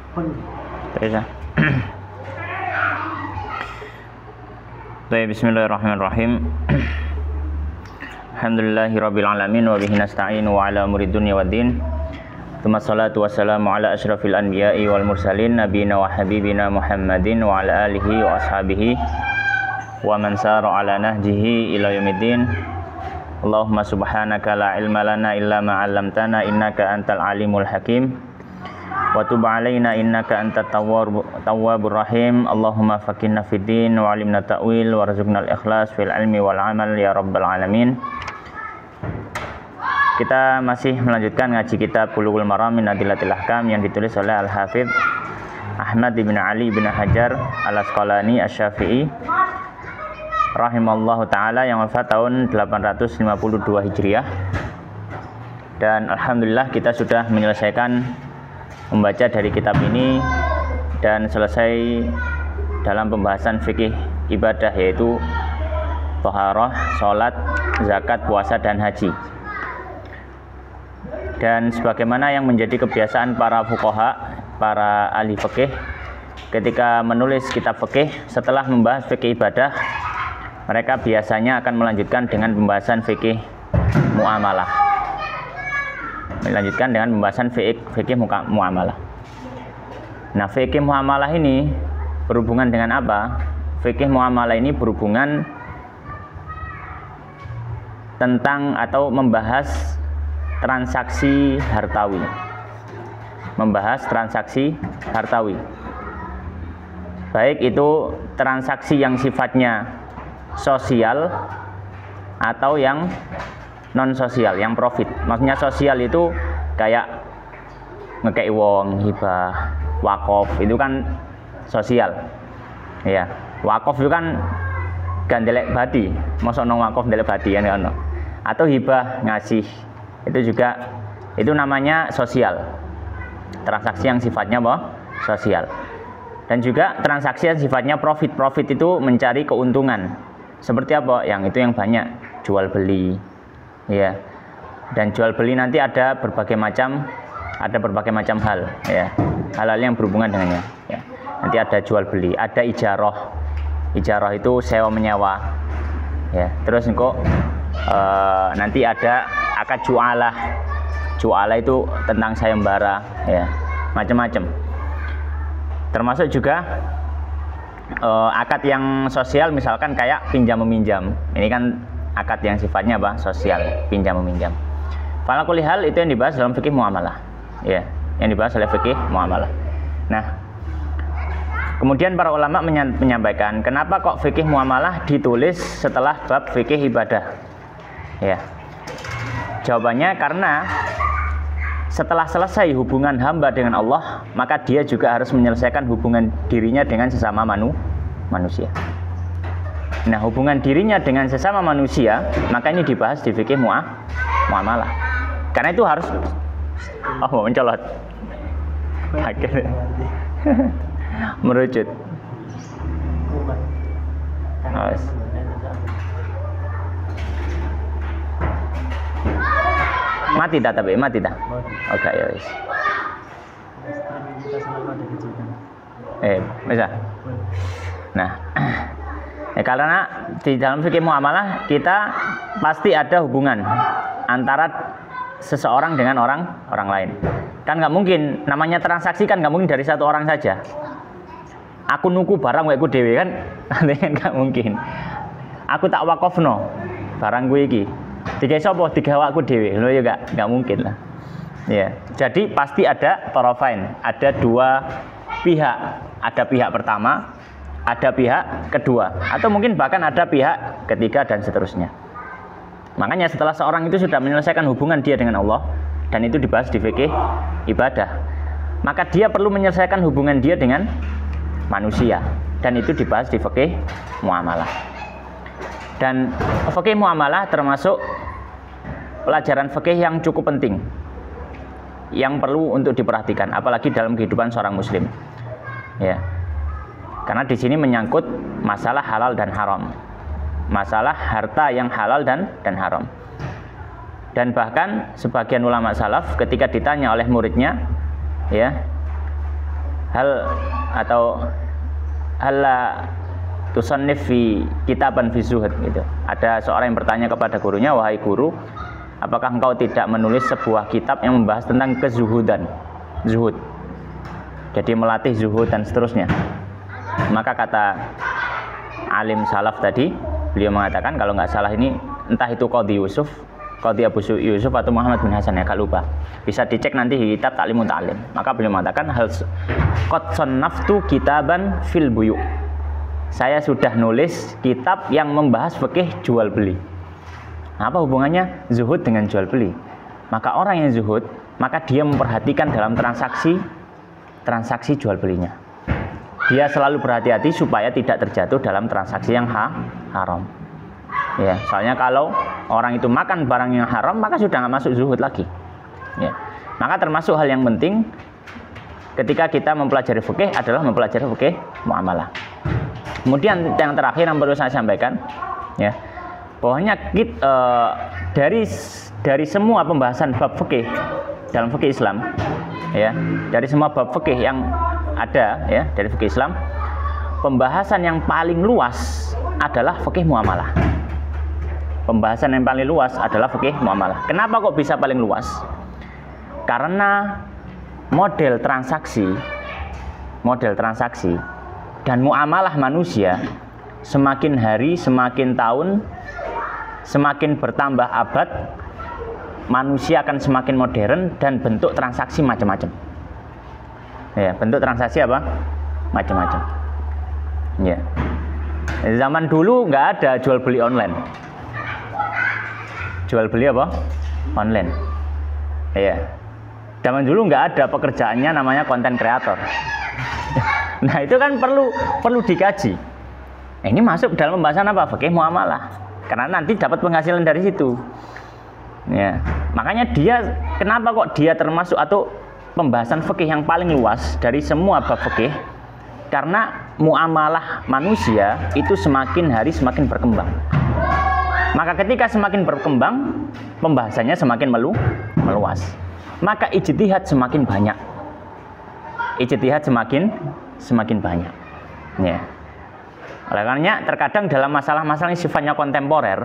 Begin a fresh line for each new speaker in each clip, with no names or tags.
Terus ya. Baik, bismillahirrahmanirrahim. Alhamdulillahirabbil alamin wa bihi nasta'inu wa ala umuri dunya waddin. Tsumma shalatu wassalamu ala asyrafil anbiya'i wal mursalin nabiyina wa habibina Muhammadin wa ala alihi wa ashabihi wa man sara ala nahjihi ila yaumiddin. Allahumma subhanaka la ilma lana illa ma 'allamtana innaka antal alimul hakim. Wa tub 'alaina innaka antat tawwabur rahim. Allahumma faqihna fid din wa 'allimna ta'wil warzuqnal ikhlas fil ilmi wal 'amal ya rabbal alamin. Kita masih melanjutkan ngaji kitab Bulughul Maram min Adillatil Ahkam yang ditulis oleh Al-Hafidz Ahmad bin Ali bin Hajar Al-Asqalani Asy-Syafi'i rahimallahu taala yang wafat tahun 852 Hijriah. Dan alhamdulillah kita sudah menyelesaikan membaca dari kitab ini dan selesai dalam pembahasan fikih ibadah, yaitu thaharah, salat, zakat, puasa dan haji. Dan sebagaimana yang menjadi kebiasaan para fuqaha, para ahli fikih, ketika menulis kitab fikih setelah membahas fikih ibadah, mereka biasanya akan melanjutkan dengan pembahasan fikih muamalah. Melanjutkan dengan pembahasan fikih muamalah. Nah, fikih muamalah ini berhubungan dengan apa? Fikih muamalah ini berhubungan tentang atau membahas transaksi hartawi. Membahas transaksi hartawi. Baik itu transaksi yang sifatnya sosial atau yang non sosial, yang profit. Maksudnya sosial itu kayak ngekei wong, hibah, wakaf, itu kan sosial. Ya, wakaf itu kan gandelek badi, mosok nang wakaf ndelek badi kan ono. Atau hibah ngasih, itu juga itu namanya sosial. Transaksi yang sifatnya apa? Sosial. Dan juga transaksi yang sifatnya profit. Profit itu mencari keuntungan. Seperti apa? Yang itu yang banyak, jual beli. Ya. Dan jual beli nanti ada berbagai macam hal, ya. Hal-hal yang berhubungan dengannya, ya. Nanti ada jual beli, ada ijarah. Ijarah itu sewa menyewa. Ya. Terus kok nanti ada akad jualah. Jualah itu tentang sayembara, ya. Macam-macam. Termasuk juga akad yang sosial, misalkan kayak pinjam meminjam. Ini kan akad yang sifatnya apa? Sosial, pinjam meminjam. Fala kulli hal itu yang dibahas dalam fikih muamalah, ya, yang dibahas oleh fikih muamalah. Nah, kemudian para ulama menyampaikan kenapa kok fikih muamalah ditulis setelah bab fikih ibadah, ya. Jawabannya karena setelah selesai hubungan hamba dengan Allah, maka dia juga harus menyelesaikan hubungan dirinya dengan sesama manusia. Nah, hubungan dirinya dengan sesama manusia, maka ini dibahas di fikih muamalah. Karena itu harus mencolot. Akhirnya merucut. Mati dah. Oke, ya wis. Bisa. Nah, karena di dalam fikih muamalah kita pasti ada hubungan antara seseorang dengan orang lain. Kan nggak mungkin, namanya transaksi kan nggak mungkin dari satu orang saja. Aku nuku barang wae ku dhewe kan, nggak mungkin. Aku tak wakofno barang gue iki. Tiga sapa? Tiga awakku dhewe. Lho ya enggak mungkin lah. Ya. Jadi pasti ada tarafain, ada dua pihak. Ada pihak pertama, ada pihak kedua, atau mungkin bahkan ada pihak ketiga dan seterusnya. Makanya setelah seorang itu sudah menyelesaikan hubungan dia dengan Allah, dan itu dibahas di fikih ibadah, maka dia perlu menyelesaikan hubungan dia dengan manusia, dan itu dibahas di fikih muamalah. Dan fikih muamalah termasuk pelajaran fikih yang cukup penting, yang perlu untuk diperhatikan, apalagi dalam kehidupan seorang muslim. Ya, karena di sini menyangkut masalah halal dan haram, masalah harta yang halal dan haram. Dan bahkan sebagian ulama salaf ketika ditanya oleh muridnya, ya, halla tusannif fi kitaban fi zuhud gitu. Ada seorang yang bertanya kepada gurunya, wahai guru, apakah engkau tidak menulis sebuah kitab yang membahas tentang kezuhudan, zuhud, jadi melatih zuhud dan seterusnya. Maka kata alim salaf tadi, beliau mengatakan, kalau nggak salah ini entah itu Qadhi Abu Yusuf atau Muhammad bin Hasan, ya agak lupa, bisa dicek nanti di kitab Ta'lim Muta'allim. Maka beliau mengatakan, qad sannaftu kitaban fil buyu', saya sudah nulis kitab yang membahas fikih jual beli. Apa hubungannya zuhud dengan jual beli? Maka orang yang zuhud, maka dia memperhatikan dalam transaksi jual belinya. Dia selalu berhati-hati supaya tidak terjatuh dalam transaksi yang haram. Ya, soalnya kalau orang itu makan barang yang haram, maka sudah nggak masuk zuhud lagi. Ya. Maka termasuk hal yang penting ketika kita mempelajari fikih adalah mempelajari fikih muamalah. Kemudian yang terakhir yang perlu saya sampaikan, ya, bahwanya dari semua pembahasan bab fikih dalam fikih Islam, ya, dari semua bab fikih yang ada, ya, dari fikih Islam, pembahasan yang paling luas adalah fikih muamalah. Pembahasan yang paling luas adalah fikih muamalah. Kenapa kok bisa paling luas? Karena model transaksi dan muamalah manusia semakin hari, semakin tahun, semakin bertambah abad, manusia akan semakin modern dan bentuk transaksi macam-macam. Ya, bentuk transaksi apa? Macam-macam. Ya. Zaman dulu nggak ada jual beli online. Jual beli apa? Online. Ya. Zaman dulu nggak ada pekerjaannya namanya konten kreator. Nah, itu kan perlu dikaji. Ini masuk dalam pembahasan apa? Fikih muamalah. Karena nanti dapat penghasilan dari situ. Ya. Makanya kenapa kok dia termasuk atau pembahasan fikih yang paling luas dari semua bab fikih? Karena muamalah manusia itu semakin hari semakin berkembang. Maka ketika semakin berkembang, pembahasannya semakin meluas. Maka ijtihad semakin banyak. Ijtihad semakin banyak. Ya. Oleh karenanya terkadang dalam masalah-masalah yang sifatnya kontemporer,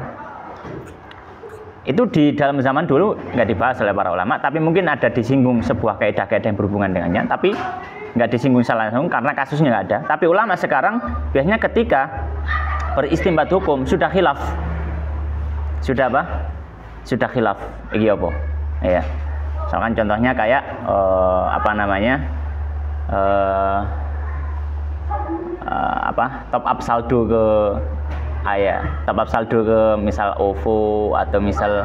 itu di dalam zaman dulu nggak dibahas oleh para ulama, tapi mungkin ada disinggung sebuah kaidah-kaidah yang berhubungan dengannya, tapi nggak disinggung secara langsung karena kasusnya nggak ada. Tapi ulama sekarang biasanya ketika beristimbat hukum sudah khilaf. Sudah apa? Sudah khilaf. Iki apa? Ya. Misalkan contohnya kayak top up saldo ke top up saldo ke misal OVO atau misal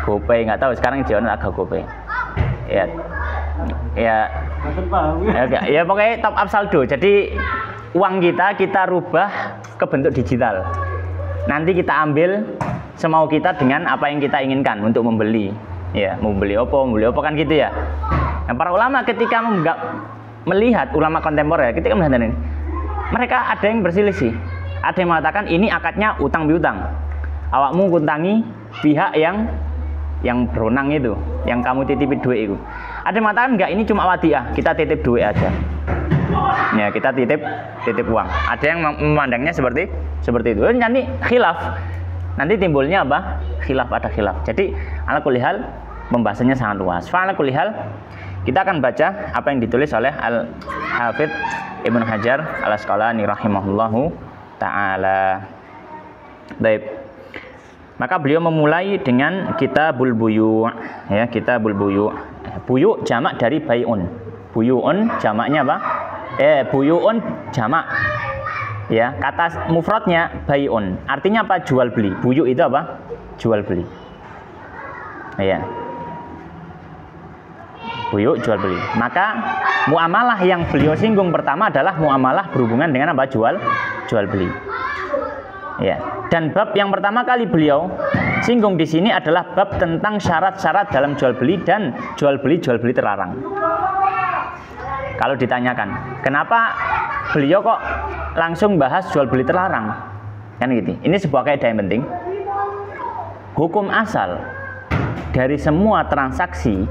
GoPay, nggak tahu sekarang jangan agak GoPay. Ya pokoknya top up saldo. Jadi uang kita rubah ke bentuk digital. Nanti kita ambil semau kita dengan apa yang kita inginkan untuk membeli. Ya, mau beli apa kan gitu ya. Nah, para ulama ketika melihat ulama kontemporer ketika melihat ini, mereka ada yang berselisih. Ada yang mengatakan ini akadnya utang piutang. Awakmu kuntangi pihak yang berwenang itu, yang kamu titipin duit itu. Ada yang mengatakan enggak, ini cuma wadiah, kita titip duit aja. Ya, kita titip uang. Ada yang memandangnya seperti itu. Nanti khilaf. Nanti timbulnya apa? Ada khilaf. Jadi ala kulli hal pembahasannya sangat luas. Fa ala kulli hal kita akan baca apa yang ditulis oleh Al-Hafidz Ibnu Hajar Al-Asqalani rahimahullahu ta'ala. Baik. Maka beliau memulai dengan Kitabul Buyu', ya, Kitabul Buyu'. Buyu' jamak dari bai'un. Buyu'un jamaknya apa? Buyu'un jamak. Ya, kata mufradnya bai'un. Artinya apa? Jual beli. Buyu' itu apa? Jual beli. Ya. Buyu' jual beli. Maka muamalah yang beliau singgung pertama adalah muamalah berhubungan dengan apa? Jual beli. Ya. Dan bab yang pertama kali beliau singgung di sini adalah bab tentang syarat-syarat dalam jual beli dan jual beli terlarang. Kalau ditanyakan, kenapa beliau kok langsung bahas jual beli terlarang? Kan gitu. Ini sebuah kaidah yang penting. Hukum asal dari semua transaksi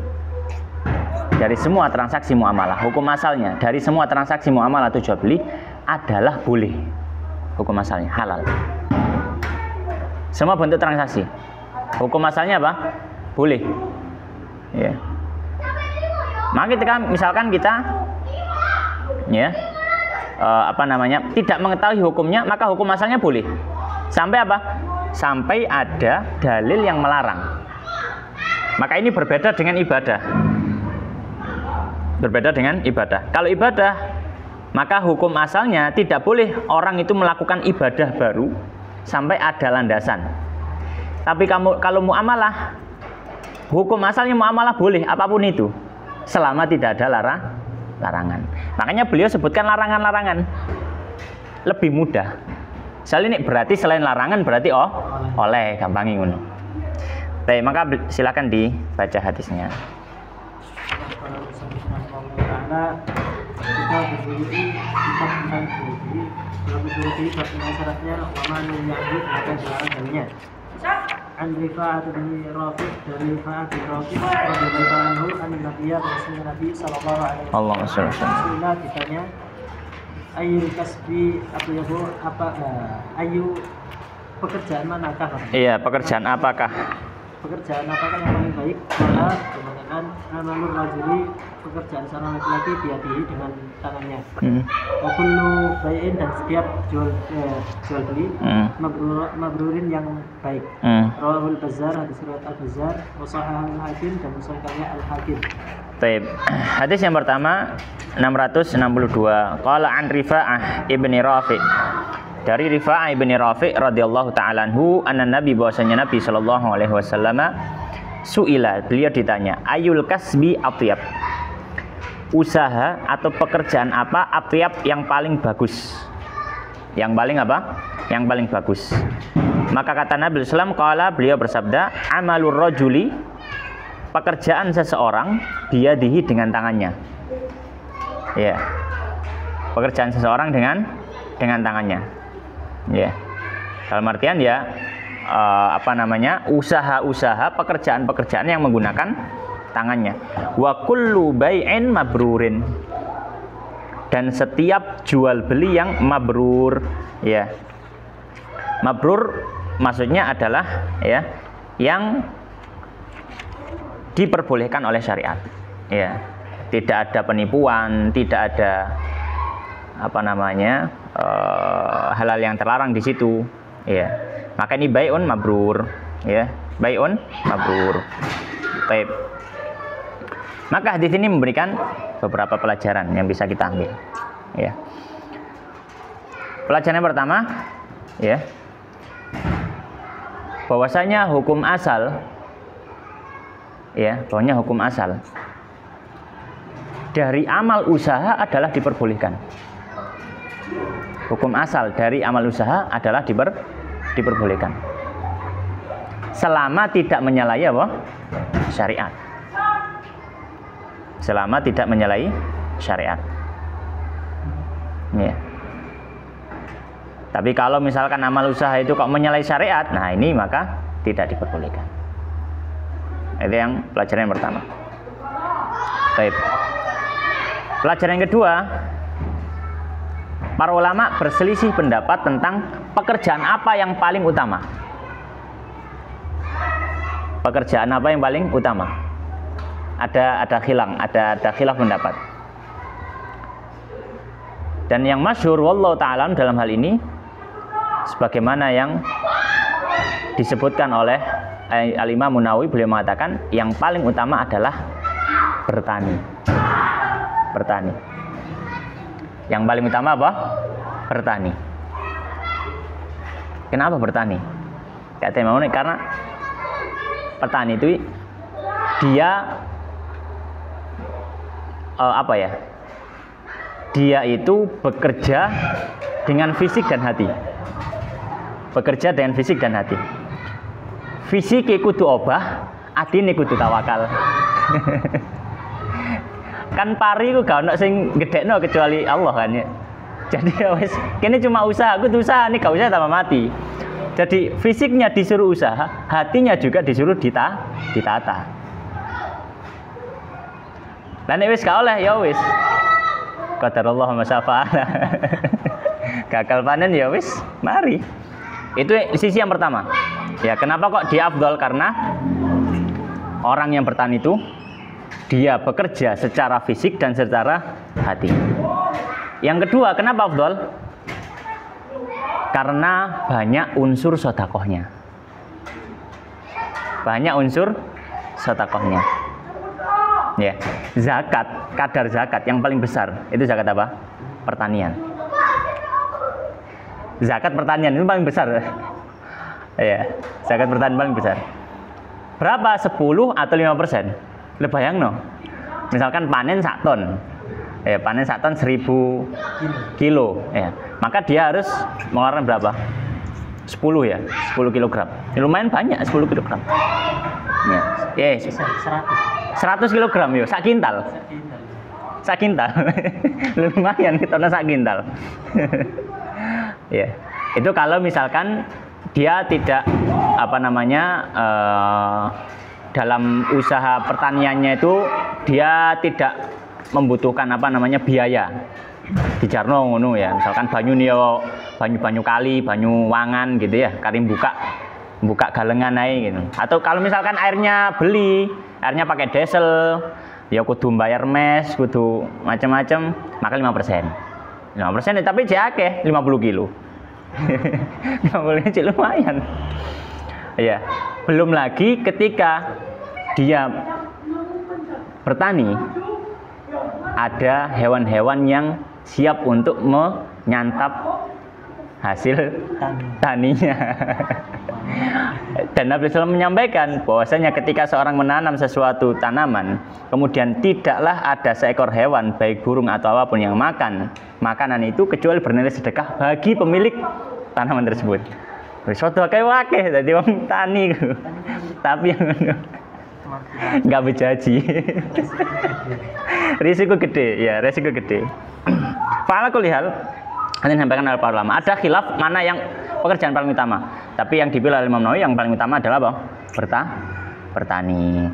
dari semua transaksi muamalah. Hukum asalnya dari semua transaksi muamalah atau jual beli adalah boleh. Hukum asalnya halal. Semua bentuk transaksi. Hukum asalnya apa? Boleh. Ya. Maka ketika misalkan kita ya tidak mengetahui hukumnya, maka hukum asalnya boleh. Sampai apa? Sampai ada dalil yang melarang. Maka ini berbeda dengan ibadah. Berbeda dengan ibadah. Kalau ibadah, maka hukum asalnya tidak boleh orang itu melakukan ibadah baru sampai ada landasan. Tapi kalau muamalah, hukum asalnya muamalah boleh apapun itu, selama tidak ada larangan. Makanya beliau sebutkan larangan-larangan lebih mudah. Soalnya ini berarti selain larangan berarti oleh gampangin ngono. Baik, maka silakan dibaca hadisnya.
Karena kita berdiri kita tentang berdiri, kalau berdiri bagaimana syaratnya, lama menyambut akan dilarang darinya. An Rifa'ah bin Rafi' dari Rifa'ah bin Rafi' radhiyallahu anhu an Nabi sallallahu alaihi wasallam ditanya ayu kasbi ayu pekerjaan manakah?
Iya, pekerjaan apakah?
Pekerjaan apakah yang paling baik? Adalah mengatakan amalur rajuli, pekerjaan seorang laki-laki biadihi dengan tangannya. Wa kullu bai'in, dan setiap jual beli mabrurin yang baik. Rawahul Bazzar, hadis riwayat Al-Bazzar, wa sahahul Hakim, dan musnadnya Al-Hakim.
Baik. Hadis yang pertama 662. Qala an Rifa'ah ibni Rafi'. Dari Rifa'ah ibni Rafi' radhiyallahu ta'ala anhu, anna Nabi, bahwasanya Nabi sallallahu alaihi wasallam su'ila, beliau ditanya, ayul kasbi atyab, usaha atau pekerjaan apa atyab yang paling bagus? Yang paling apa? Yang paling bagus. Maka kata Nabi sallallahu alaihi wasallam, qala, beliau bersabda, amalur rajuli, pekerjaan seseorang biyadihi, dengan tangannya. Ya. Pekerjaan seseorang dengan tangannya. Ya, dalam artian ya usaha-usaha, pekerjaan-pekerjaan yang menggunakan tangannya. Wa kullu bai'in mabrurin, dan setiap jual beli yang mabrur. Ya, mabrur maksudnya adalah ya yang diperbolehkan oleh syariat. Ya, tidak ada penipuan, tidak ada halal yang terlarang di situ, ya. Maka ini bai'un mabrur, ya, bai'un mabrur. Baik. Maka hadis ini memberikan beberapa pelajaran yang bisa kita ambil, ya. Pelajaran yang pertama, ya, bahwasanya hukum asal, ya, bahwasanya hukum asal dari amal usaha adalah diperbolehkan. Hukum asal dari amal usaha adalah diperbolehkan selama tidak menyalahi apa? Syariat. Selama tidak menyalahi syariat. Ya. Tapi kalau misalkan amal usaha itu kok menyalahi syariat, nah ini maka tidak diperbolehkan. Itu yang pelajaran yang pertama. Baik. Pelajaran yang kedua, para ulama berselisih pendapat tentang pekerjaan apa yang paling utama. Pekerjaan apa yang paling utama? Ada khilaf pendapat. Dan yang masyhur wallahu ta'ala dalam hal ini, sebagaimana yang disebutkan oleh Al-Imam Nawawi, beliau mengatakan yang paling utama adalah bertani. Yang paling utama apa? Bertani. Kenapa bertani? Karena petani itu dia dia itu bekerja dengan fisik dan hati. Bekerja dengan fisik dan hati. Fisik kudu obah, atine kudu tawakal. Kan pari ku gak ono sing gedekno kecuali Allah kan ya. Jadi ya wis kene cuma usaha, aku tuh usaha nih gak usah tambah mati. Jadi fisiknya disuruh usaha, hatinya juga disuruh ditata. Lah nek wis gak oleh ya wis. Qadarullah wa masyafa'a. Gagal panen ya wis, mari. Itu sisi yang pertama. Ya, kenapa kok dia afdol? Karena orang yang bertani itu dia bekerja secara fisik dan secara hati. Yang kedua, kenapa afdol? Karena banyak unsur sedekahnya. Banyak unsur sedekahnya. Ya, zakat, kadar zakat yang paling besar itu zakat apa? Pertanian. Zakat pertanian itu paling besar. Ya, zakat pertanian paling besar. Berapa? 10 atau 5%? Lu bayangno. Misalkan panen 1 ton. Ya, panen 1 ton 1000 kilo. Ya, maka dia harus mengeluarkan berapa? 10 ya, 10 kilogram. Ya, lumayan banyak 10 kilogram. Ya, yes. 100 kilogram yo, sak kintal. Sak kintal. Lumayan kita sak kintal. Ya. Itu kalau misalkan dia tidak dalam usaha pertaniannya itu dia tidak membutuhkan biaya. Dijarno ngono ya. Misalkan banyu niyo, banyu kali, banyu wangan gitu ya, karim buka galengan ae gitu. Atau kalau misalkan airnya airnya pakai diesel, ya kudu bayar mes, kudu macam-macam, maka 5%. 5% tapi jake 50 kilo. 50 kilo lumayan. Ya, belum lagi ketika dia bertani ada hewan-hewan yang siap untuk menyantap hasil taninya. Dan Nabi SAW menyampaikan bahwasanya ketika seorang menanam sesuatu tanaman, kemudian tidaklah ada seekor hewan, baik burung atau apapun yang makan makanan itu kecuali bernilai sedekah bagi pemilik tanaman tersebut. Soto kayak wakeh dadi wong tani. Tapi yang nggak berjanji. Risiko gede, ya risiko gede. Fa'ala kulli hal, ini disampaikan oleh para ulama. Ada khilaf mana yang pekerjaan paling utama. Tapi yang dipilih oleh Imam Nawawi yang paling utama adalah apa? Bertani.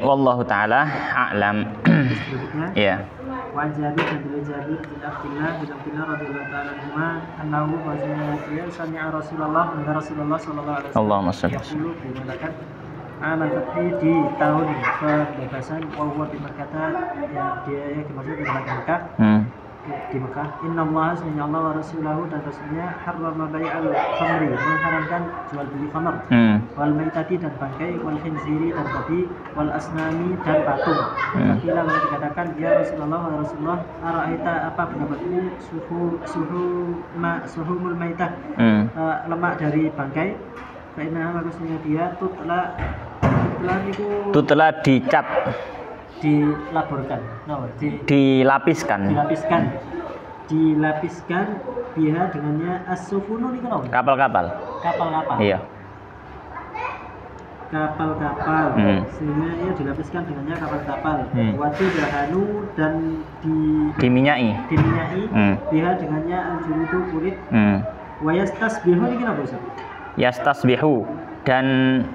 Wallahu taala a'lam. Ya.
Wa Jabir bin Jabir bin Abdullah radhiyallahu ta'ala anhuma annahu qala sami'a Rasulullah sallallahu alaihi wasallam.
Allahumma shalli.
Mengatakan amal fathi di tahun kebebasan wa di Makkah, ya dia dimaksud di Makkah. Di Mekah, Inna Allah sesungguhnya Allah wa Rasulahu dan Rasulnya harrama bai'al khamri, mengharamkan jual beli khamr, wal maitati dan bangkai, wal khinziri dan babi, wal asnami dan patung. Bila mereka dikatakan, ya Rasulullah wa Rasulullah, ara'aita apa pendapatmu suhumul maitah, lemak dari bangkai, karena maksudnya dia
tutla dicap,
dilaporkan,
dilapiskan
biha dengannya as-sufunu ini kenapa?
Kapal-kapal. Iya.
Kapal-kapal. Sehingga ia dilapiskan dengannya kapal-kapal. Watu dahanu dan
diminyai.
Biha dengannya al-juludu kulit. Wa yastasbihu ini kenapa Ustaz?
Yastasbihu dan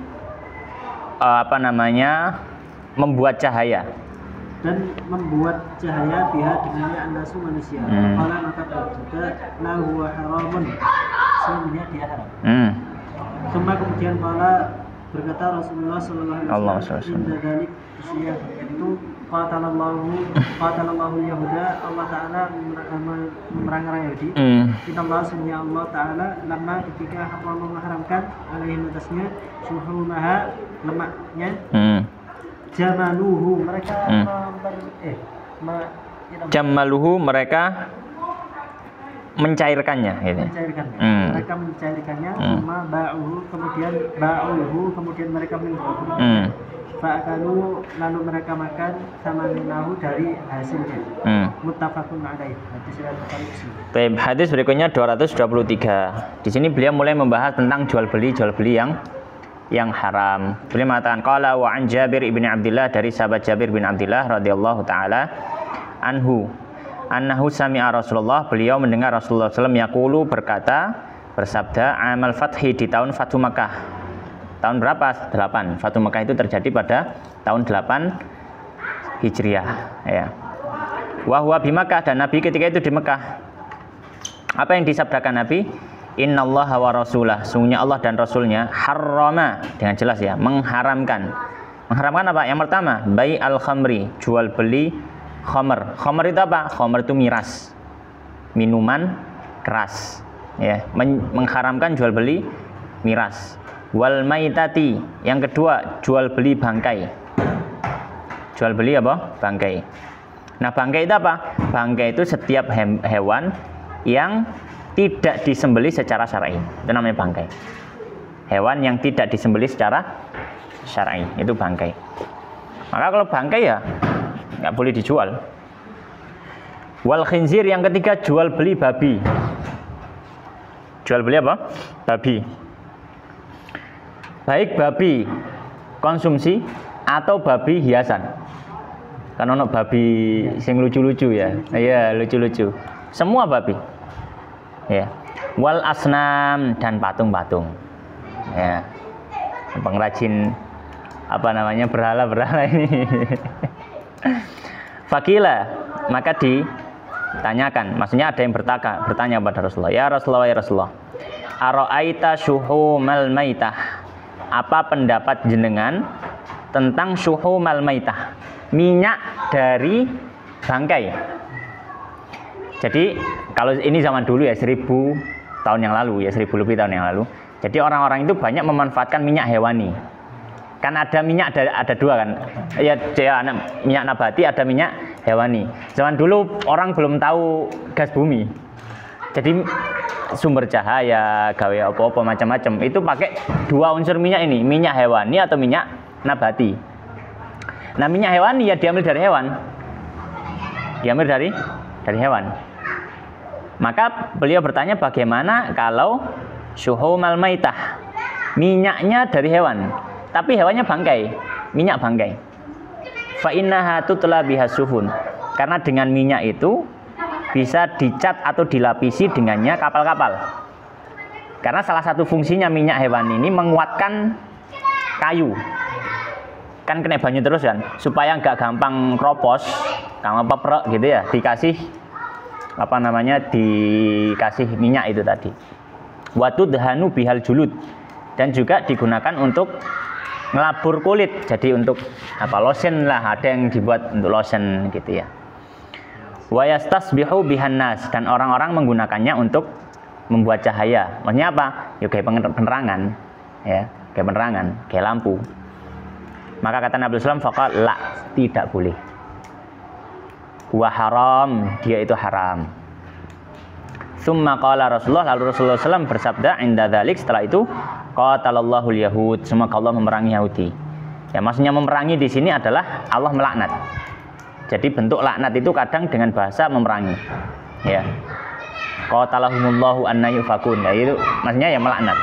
membuat cahaya
biha dengannya anasu manusia. Kepala maka juga lahu haramun, sebenarnya dia haram. Kemudian berkata Rasulullah sallallahu alaihi wasallam, inda dzalik usia itu qatalallahu yahuda, Allah taala memerangi Yahudi. Kita Allah sunnya Allah taala lama ketika Allah mengharamkan alaihi atasnya suhumaha, lemaknya, jamaluhu mereka mencairkannya gitu. Mereka mencairkannya, kemudian mereka menjualnya. Fa'akalu, lalu mereka makan sama minahu dari hasilnya. Muttafaqun alaih.
Hadis berikutnya 223. Di sini beliau mulai membahas tentang jual beli yang haram. Beliau mengatakan qala wa an Jabir ibn Abdullah, dari sahabat Jabir bin Abdullah radhiyallahu taala annahu sami'a Rasulullah, beliau mendengar Rasulullah SAW yaqulu, bersabda amal fathi, di tahun Fathu Makkah. Tahun berapa? 8. Fathu Makkah itu terjadi pada tahun 8 Hijriah, ya. Wa huwa bi Makkah, dan Nabi ketika itu di Mekah. Apa yang disabdakan Nabi? Innallaha wa rasulah, sungguhnya Allah dan Rasulnya harrama, dengan jelas ya, mengharamkan. Mengharamkan apa? Yang pertama, bai al khamri, jual beli khamr. Khamr itu apa? Khamr itu miras, minuman keras, ya. Mengharamkan jual beli miras. Wal maitati, yang kedua jual beli bangkai. Jual beli apa? Bangkai. Nah, bangkai itu apa? Bangkai itu setiap hewan yang tidak disembelih secara syar'i, itu namanya bangkai. Hewan yang tidak disembelih secara syar'i itu bangkai. Maka kalau bangkai ya nggak boleh dijual. Wal khinzir, yang ketiga jual beli babi. Jual beli apa? Babi. Baik babi konsumsi atau babi hiasan. Kan ono babi sing lucu-lucu ya. Iya, lucu-lucu. Semua babi. Ya. Wal asnam, dan patung-patung. Ya. Pengrajin apa namanya, berhala-berhala ini. Fakila, maka ditanyakan, maksudnya ada yang bertanya kepada Rasulullah, ya Rasulullah, ya Rasulullah, ara'aita syuhumal maitah, apa pendapat jenengan tentang syuhumal maitah, minyak dari bangkai. Jadi kalau ini zaman dulu ya, 1000 tahun yang lalu ya, 1000 lebih tahun yang lalu. Jadi orang-orang itu banyak memanfaatkan minyak hewani. Kan ada minyak, ada dua kan, ya minyak nabati, ada minyak hewani. Zaman dulu orang belum tahu gas bumi, jadi sumber cahaya, gawe apa-apa macam-macam itu pakai dua unsur minyak ini, minyak hewani atau minyak nabati. Nah, minyak hewani ya diambil dari hewan, diambil dari hewan. Maka beliau bertanya, bagaimana kalau syuhumal maitah, minyaknya dari hewan, tapi hewannya bangkai, minyak bangkai. Fa innaha tutla biha suhun, karena dengan minyak itu bisa dicat atau dilapisi dengannya kapal-kapal. Karena salah satu fungsinya minyak hewan ini menguatkan kayu. Kan kena banyu terus kan, supaya nggak gampang kropos, gampang peprek gitu ya, dikasih apa namanya, dikasih minyak itu tadi. Watudhanu bihal julud, dan juga digunakan untuk ngelabur kulit, jadi untuk apa, lotion lah, ada yang dibuat untuk lotion gitu ya. Wa yastasbihu bihan nas, dan orang-orang menggunakannya untuk membuat cahaya. Maksudnya apa? Ya kayak penerangan, ya, kayak penerangan, kayak lampu. Maka kata Nabi sallallahu alaihi wasallam, faqal la, tidak boleh. Wa haram, dia itu haram. Summa qala Rasulullah, lalu Rasulullah SAW bersabda, inda dzalik, setelah itu, qatalallahu yahud, semoga Allah memerangi Yahudi. Ya, maksudnya memerangi di sini adalah Allah melaknat. Jadi bentuk laknat itu kadang dengan bahasa memerangi. Ya. Qatalahumullahu anna yufakun. Ya, itu maksudnya ya melaknat.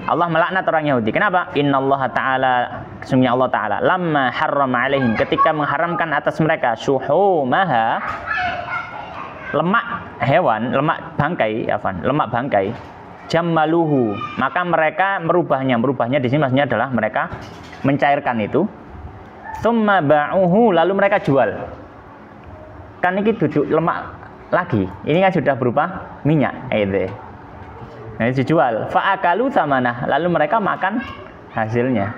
Allah melaknat orang Yahudi. Kenapa? Innallaha ta'ala, sesungguhnya Allah Ta'ala, lamma harrama alaihim, ketika mengharamkan atas mereka syuhumaha, lemak hewan, lemak bangkai, lemak bangkai, jammaluhu, maka mereka merubahnya di sini maksudnya adalah mereka mencairkan itu. Tsumma ba'uhu, lalu mereka jual. Kan ini duduk lemak lagi, ini kan sudah berupa minyak, nah ini dijual. Fa'akalu samanah, lalu mereka makan hasilnya.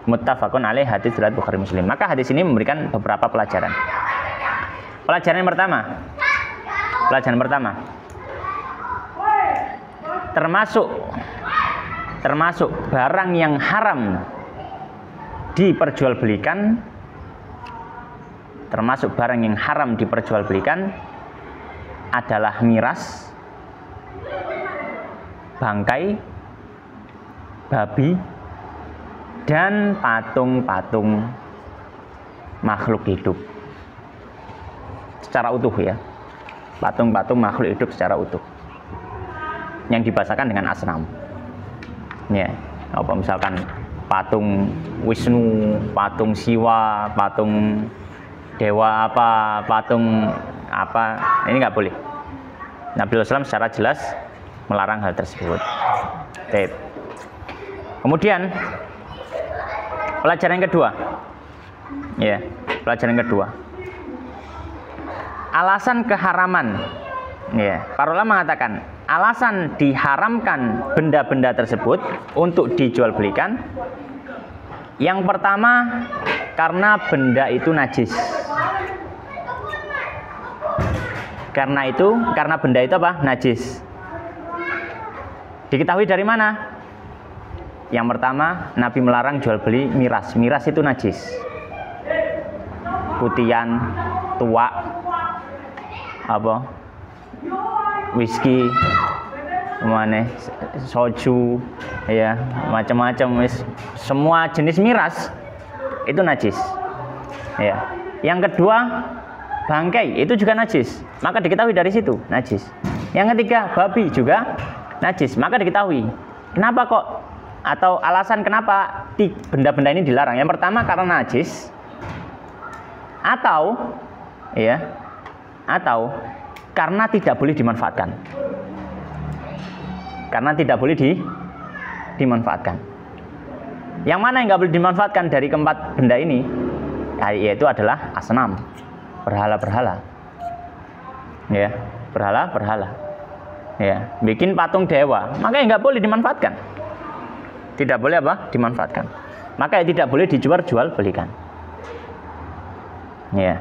Muttafaqun alaih, hadis riwayat Bukhari Muslim. Maka hadis ini memberikan beberapa pelajaran. Pelajaran yang pertama, termasuk barang yang haram diperjualbelikan, adalah miras, bangkai, babi, dan patung-patung makhluk hidup secara utuh ya. Patung-patung makhluk hidup secara utuh yang dibahasakan dengan asnam. Ya, apa misalkan patung Wisnu, patung Siwa, patung dewa apa, patung apa, ini nggak boleh. Nabi SAW secara jelas melarang hal tersebut. Baik. Kemudian pelajaran yang kedua, ya, Pelajaran kedua. Alasan keharaman. Ya, para ulama mengatakan alasan diharamkan benda-benda tersebut untuk dijual belikan. Yang pertama, karena benda itu najis. Karena benda itu apa? Najis. Diketahui dari mana? Yang pertama, Nabi melarang jual beli miras. Miras itu najis. Putihan, tuak, whisky, soju, ya, macam-macam, semua jenis miras itu najis. Ya. Yang kedua, bangkai itu juga najis. Maka diketahui dari situ najis. Yang ketiga, babi juga najis. Maka diketahui. Kenapa kok? Atau alasan kenapa benda-benda ini dilarang? Yang pertama karena najis. Atau karena tidak boleh dimanfaatkan. Karena tidak boleh dimanfaatkan. Yang mana yang nggak boleh dimanfaatkan dari keempat benda ini? Yaitu adalah asnam, berhala-berhala. Ya, berhala-berhala. Ya, bikin patung dewa, makanya nggak boleh dimanfaatkan. Tidak boleh dimanfaatkan. Maka tidak boleh dijual belikan. Ya.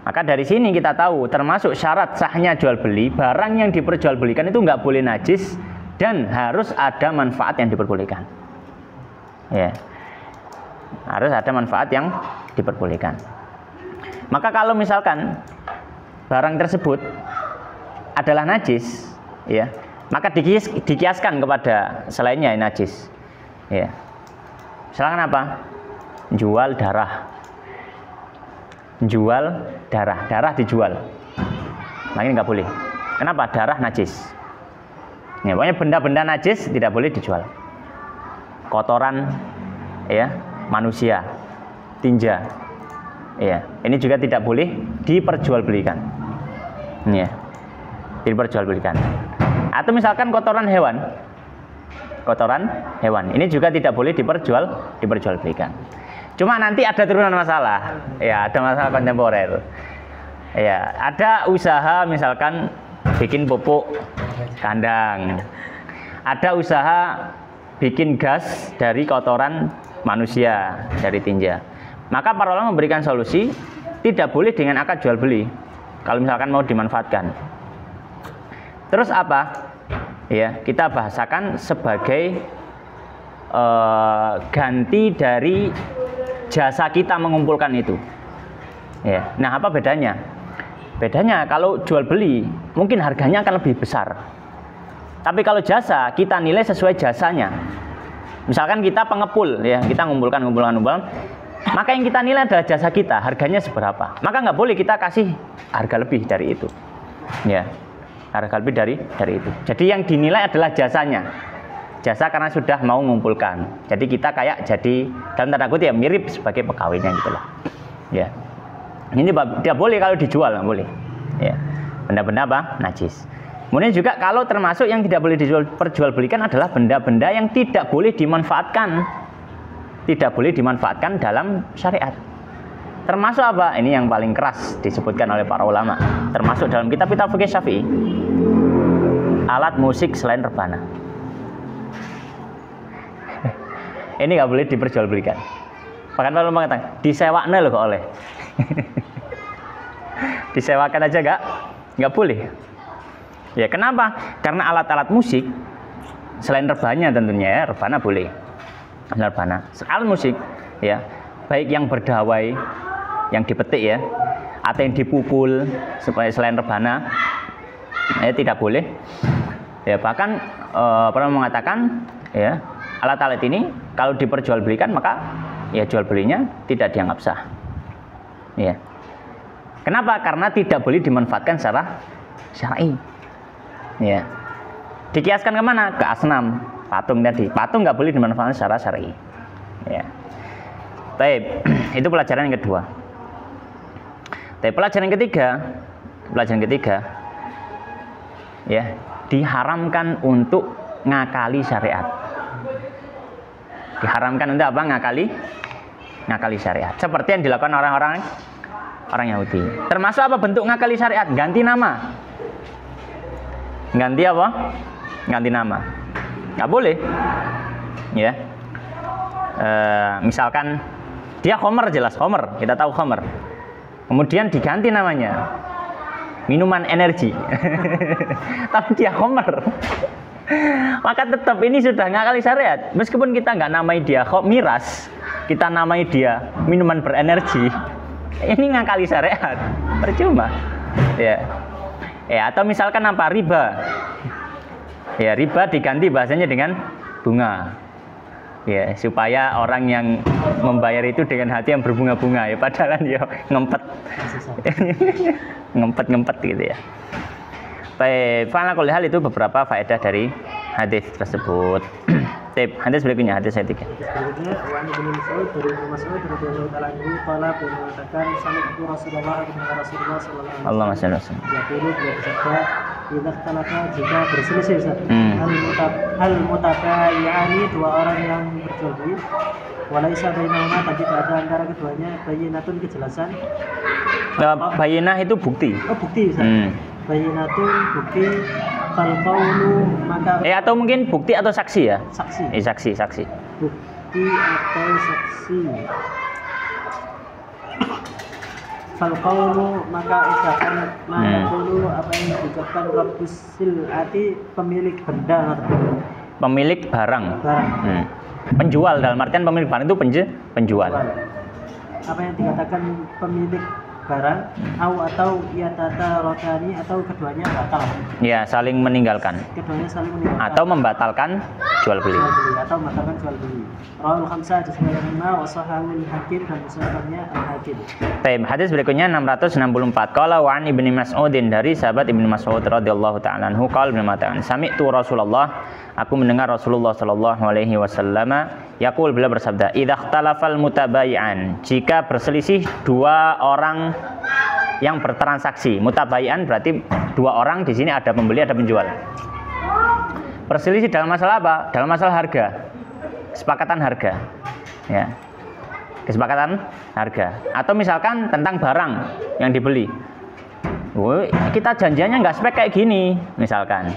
Maka dari sini kita tahu termasuk syarat sahnya jual beli, barang yang diperjualbelikan itu nggak boleh najis dan harus ada manfaat yang diperbolehkan. Ya. Harus ada manfaat yang diperbolehkan. Maka kalau misalkan barang tersebut adalah najis, ya, maka dikiaskan kepada selainnya yang najis. Ya. Misalkan apa? Jual darah. Darah dijual. Nah, ini nggak boleh. Kenapa? Darah najis. Ya, pokoknya benda-benda najis tidak boleh dijual. Kotoran, ya, manusia, tinja, ya, ini juga tidak boleh diperjualbelikan. Ya, diperjualbelikan. Atau misalkan kotoran hewan, ini juga tidak boleh diperjualbelikan. Cuma nanti ada turunan masalah, ya, ada masalah kontemporer. Ya, ada usaha misalkan bikin pupuk kandang. Ada usaha bikin gas dari kotoran manusia, dari tinja. Maka para ulama memberikan solusi tidak boleh dengan akad jual beli kalau misalkan mau dimanfaatkan. Terus apa? Ya, kita bahasakan sebagai ganti dari jasa kita mengumpulkan itu. Ya. Nah, apa bedanya? Bedanya kalau jual beli mungkin harganya akan lebih besar. Tapi kalau jasa kita nilai sesuai jasanya. Misalkan kita pengepul, ya, kita ngumpulkan, maka yang kita nilai adalah jasa kita, harganya seberapa. Maka nggak boleh kita kasih harga lebih dari itu. Ya, harga lebih dari itu. Jadi yang dinilai adalah jasanya. Jasa karena sudah mau mengumpulkan. Jadi kita kayak jadi dalam tanda kutip ya mirip sebagai pegawainya gitulah. Ya. Ini tidak boleh kalau dijual, nggak boleh. Ya. Benda-benda apa? Najis. Kemudian juga kalau termasuk yang tidak boleh diperjualbelikan adalah benda-benda yang tidak boleh dimanfaatkan. Tidak boleh dimanfaatkan dalam syariat. Termasuk apa? Ini yang paling keras disebutkan oleh para ulama. Termasuk dalam kitab-kitab fikih Syafi'i. Alat musik selain rebana. Ini nggak boleh diperjualbelikan. Bahkan kalau mengatakan disewaknya loh kok oleh. Disewakan aja nggak boleh. Ya kenapa? Karena alat-alat musik selain rebana tentunya ya, rebana boleh. Rebana. Alat musik ya, baik yang berdawai, yang dipetik ya, atau yang dipukul supaya selain rebana, ya tidak boleh. Ya bahkan pernah mengatakan ya alat-alat ini kalau diperjualbelikan maka ya jual belinya tidak dianggap sah. Ya. Kenapa? Karena tidak boleh dimanfaatkan secara syar'i. Ya. Dikiaskan kemana? Ke asnam, patung tadi. Patung nggak boleh dimanfaatkan secara syar'i. Ya. Baik, itu pelajaran yang kedua. Tapi pelajaran ketiga, ya, diharamkan untuk ngakali syariat. Diharamkan untuk apa? ngakali syariat. Seperti yang dilakukan orang Yahudi. Termasuk apa bentuk ngakali syariat? Ganti nama. Ganti apa? Ganti nama. Nggak boleh. Ya. Misalkan dia Homer, jelas Homer, kita tahu Homer. Kemudian diganti namanya. Minuman energi. Tapi dia Homer. Maka tetap ini sudah ngakali syariat. Meskipun kita nggak namai dia miras, kita namai dia minuman berenergi, ini ngakali syariat, percuma. Ya, atau misalkan apa, riba. Ya, riba diganti bahasanya dengan bunga. Ya, supaya orang yang membayar itu dengan hati yang berbunga-bunga. Ya, padahal ya ngempet, ngempet gitu ya. Baik, fa'ala hal itu beberapa faedah dari hadis tersebut. Hadis berikutnya, hadis ayat 3.
Berikutnya, Wan Ibnu Mas'ud dari Ibnu Mas'ud radhiyallahu ta'ala anhu qala beliau mengatakan sami'tu Rasulullah sallallahu alaihi wasallam yaqulu beliau bersabda idza ikhtalafa jika berselisih hal mutabayyani dua orang yang berjual beli walaisa bainahuma tapi tidak ada antara keduanya bayyinatun kejelasan.
Bayyinah itu bukti.
Oh, bukti. Bayyinatun bukti fal qaulu maka
atau mungkin bukti atau saksi ya?
Saksi.
Saksi.
Bukti atau saksi. Fal qaulu maka ucapan dulu apa yang diucapkan Rabbus silati pemilik benda atau
pemilik barang. Penjual, dalam artian pemilik barang itu penjual.
Apa yang dikatakan pemilik barang atau ya tata rokani atau keduanya batal.
Ya, saling meninggalkan.
Keduanya saling meninggalkan.
Atau membatalkan jual beli.
Atau membatalkan jual beli. Rawahul khamsah disebutkan wa sahahul hakim dan disebutkannya al-hakim. Baik,
hadis berikutnya 664. Qala wa an Ibnu Mas'udin dari sahabat Ibnu Mas'ud radhiyallahu ta'ala anhu qala beliau mengatakan sami'tu Rasulullah, aku mendengar Rasulullah sallallahu alaihi wasallam yaqul, beliau bersabda idza ikhtalafal mutabayi'an, jika berselisih dua orang yang bertransaksi. Mutabayi'an berarti dua orang, di sini ada pembeli ada penjual. Berselisih dalam masalah apa? Dalam masalah harga. Kesepakatan harga. Ya. Kesepakatan harga. Atau misalkan tentang barang yang dibeli. Kita janjiannya nggak spek kayak gini, misalkan.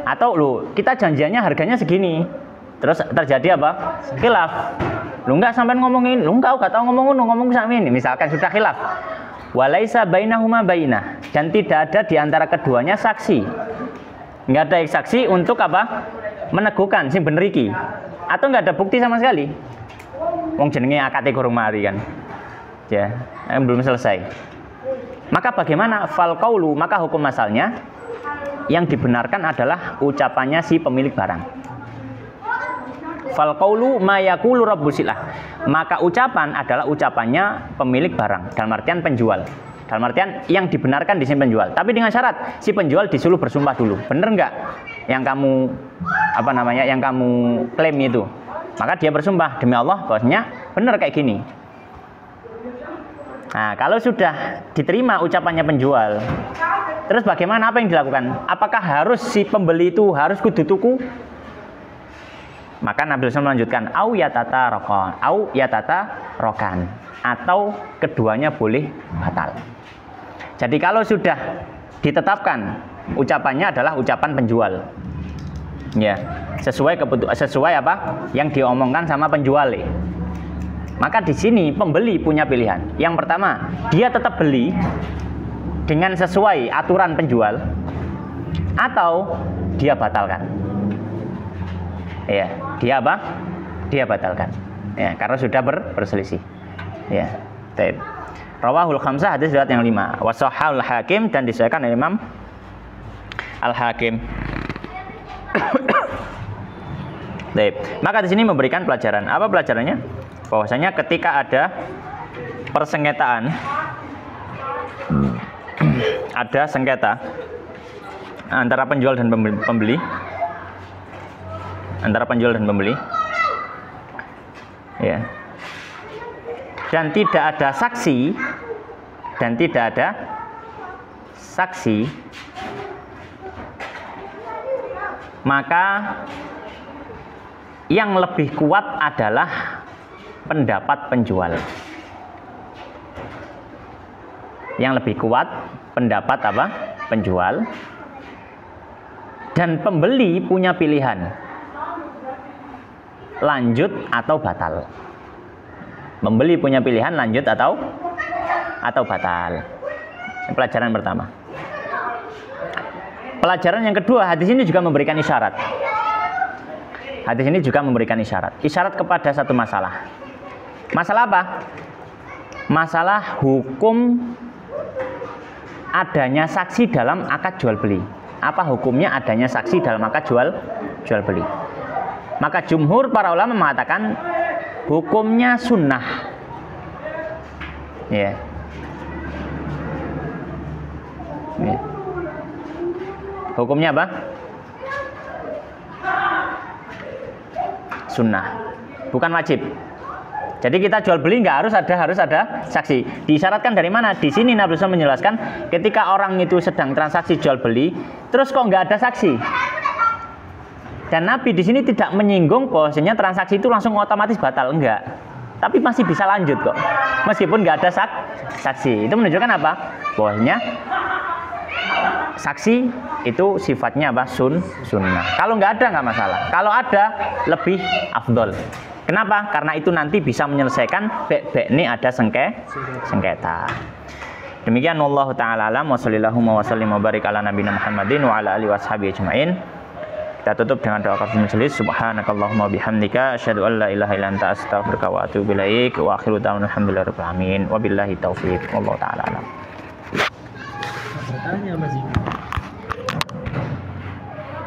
Atau kita janjiannya harganya segini. Terus terjadi apa? Khilaf. Enggak sampai ngomongin, enggak tahu ngomong sama ini. Misalkan sudah khilaf. Walaisa bainahuma bainah, dan tidak ada di antara keduanya saksi. Enggak ada saksi untuk apa? Meneguhkan sing bener iki. Atau enggak ada bukti sama sekali. Wong jenenge akate kurang mari kan. Ya, belum selesai. Maka bagaimana? Fal qaulu, maka hukum asalnya yang dibenarkan adalah ucapannya si pemilik barang. Fal qaulu ma yaqulu rabbus silah, maka ucapan adalah ucapannya pemilik barang, dalam artian penjual. Dalam artian yang dibenarkan di sini penjual. Tapi dengan syarat si penjual disuruh bersumpah dulu. Bener nggak yang kamu yang kamu klaim itu? Maka dia bersumpah demi Allah bahwasanya bener kayak gini. Nah, kalau sudah diterima ucapannya penjual, terus bagaimana, apa yang dilakukan? Apakah harus si pembeli itu harus kudu tuku? Maka Nabi SAW melanjutkan au yatata rokan, atau keduanya boleh batal. Jadi kalau sudah ditetapkan ucapannya adalah ucapan penjual, ya sesuai apa yang diomongkan sama penjual. Maka di sini pembeli punya pilihan. Yang pertama, dia tetap beli dengan sesuai aturan penjual, atau dia batalkan. Ya, dia apa? Dia batalkan. Ya, karena sudah berselisih. Ya, baik. Rawahul khamsah, hadis riwayat yang 5. Wa sahhahul hakim, dan disahihkan oleh Imam Al-Hakim. Baik. Maka di sini memberikan pelajaran. Apa pelajarannya? Bahwasanya ketika ada persengketaan, ada sengketa antara penjual dan pembeli, ya, dan tidak ada saksi, maka yang lebih kuat adalah pendapat penjual. Yang lebih kuat pendapat apa? Penjual. Dan pembeli punya pilihan, lanjut atau batal. Pembeli punya pilihan lanjut atau batal. Ini pelajaran pertama. Pelajaran yang kedua, hadis ini juga memberikan isyarat. Hadis ini juga memberikan isyarat. Isyarat kepada satu masalah. Masalah apa? Masalah hukum adanya saksi dalam akad jual beli. Apa hukumnya adanya saksi dalam akad jual beli? Maka jumhur para ulama mengatakan hukumnya sunnah. Ya. Ya. Hukumnya apa? Sunnah, bukan wajib. Jadi kita jual beli harus ada saksi. Diisyaratkan dari mana? Di sini Nabi SAW menjelaskan ketika orang itu sedang transaksi jual beli, terus kok nggak ada saksi. Dan Nabi di sini tidak menyinggung bahwasanya transaksi itu langsung otomatis batal, enggak. Tapi masih bisa lanjut kok, meskipun nggak ada saksi. Itu menunjukkan apa? Bahwasanya saksi itu sifatnya apa? Sunnah. Kalau nggak ada nggak masalah. Kalau ada lebih afdol. Kenapa? Karena itu nanti bisa menyelesaikan ini ada sengketa. Demikian wallahu taala alam wa sallallahu wa sallim wa barik ala nabiyina Muhammadin wa ala alihi washabihi ajmain. Kita tutup dengan doa kafaratul majelis. Subhanakallahumma bihamdika asyhadu an la ilaha illa anta astaghfiruka wa atubu ilaik. Wa akhiru da'wana alhamdulillahi rabbil alamin. Wabillahi taufiq. Wallahu taala alam.
Bertanya Mas